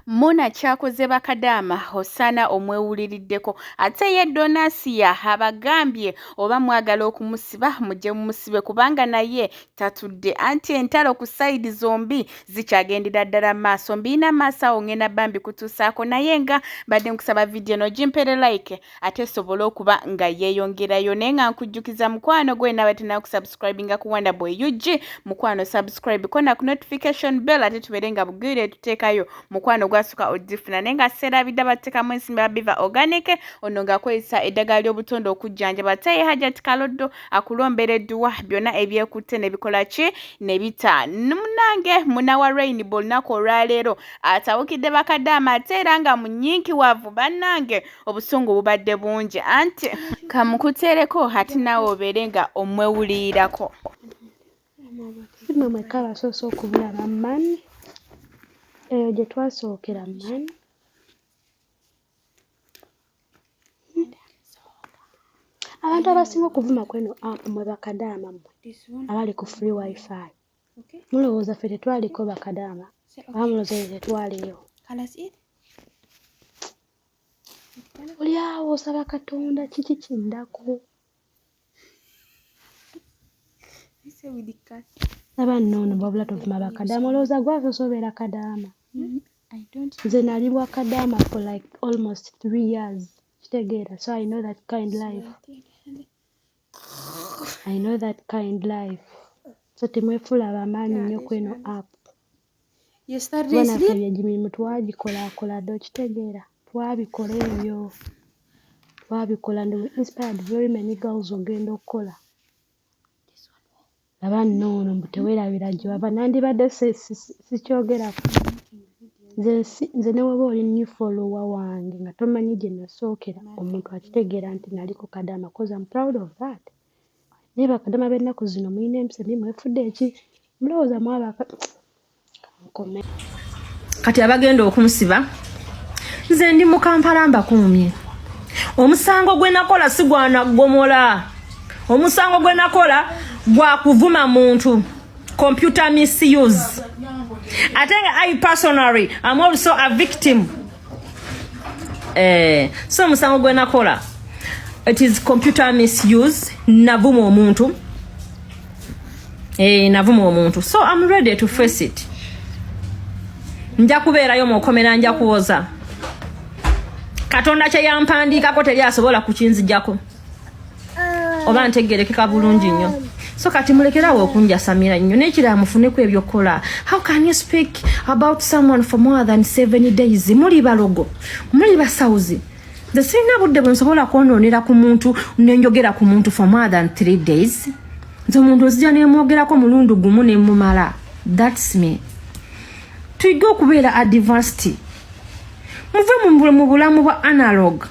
Muna kyakoze ba Kadaama osana omwewuliriddeko ate ye Asiyah abagambye oba mwagala okumusiba mujje mumusibe kubanga naye tatudde anti entalo ku side zombi zikyagendera ddala maaso mbina maaso awo ngenda bambi kutuusaako naye nga badde nkusaba video no gimpere like ate sobole okuba nga yeeyongerayo naye nga nkujjukiza mukwano gwe nawe tena kusubscribinga ku Wonderboy UG mukwano subscribe kona ku notification bell ate tubere nga bugwire tuteekayo mukwano gwasuka odifuna nenga sera bidabateka mwensimbi abiva organic ononga kwesa eddagala ly'obutondo okujjanjaba taye Hajat Kaloddo akulombereddwa byonna ebyekutte ne bikola ki ne bita munange munawa Rainbow nako olwaleero atawukidde ba Kadaama ate era nga munyiikiwavu bannange obusungu bubadde bungi anti kamukuteereko ate nawe obeere nga omwewulirirako mama kala soso okubulaba mani eyo gye twasookera mani abantu abasinga okuvuma kweno mwe ba Kadaama abali ku free wifi mulowooza ffe tetwaliko ba Kadaama abamulowooza tetwaliyo oli awo osaba Katonda kiki kindako abanoono babula tovuma ba Kadaama olowooza gwave osobera Kadaama nze nali bwa Kadaama for like almost 3 years kitegeera so I know that kind life so temwefula bamaanyi nnyo kweno app banaffe byegimirimu twagikola ddo kitegeera twabikola ebyo twabikola ndi inspired very many girls ogenda okukola abanoono mbu teweerabira gye wava nandibadde sikyogerako nze ne weba oli new follower wange nga tomanyi gye nasookera omuntu akitegeera nti naliko Kadaama cause I'm proud of that naye ba Kadaama b'ennaku zino mulina empisa naye mwefudde eki mulowooza mwabaka kati abagenda okumusiba nze ndi mu Kampala mbakuumye omusango gwe nakola si gwanaggomola omusango gwe nakola gwa kuvuma muntu computer misuse ate nga I personally I'm also a victim so omusango gwe nakola it is computer misuse navuma omuntu navuma omuntu so I'm ready to face it nja kubeerayo mukomera nja kuwoza Katonda kye yampandiikako teri asobola kukinzijjako oba ntegerekeka bulungi nnyo so kati mulekerawo okunjasamira nnyo nekira mufuneku ebyokola how can you speak about someone for more than 7 days muli balogo muli basauzi the sina budde bwensobola kwonoonera ku muntu nenjogera ku muntu for more than 3 days nze omuntu ozija nemwogerako mulundu gumu nemumala that's me tuyiga okubeera advanced muve mu bulamu bwa analog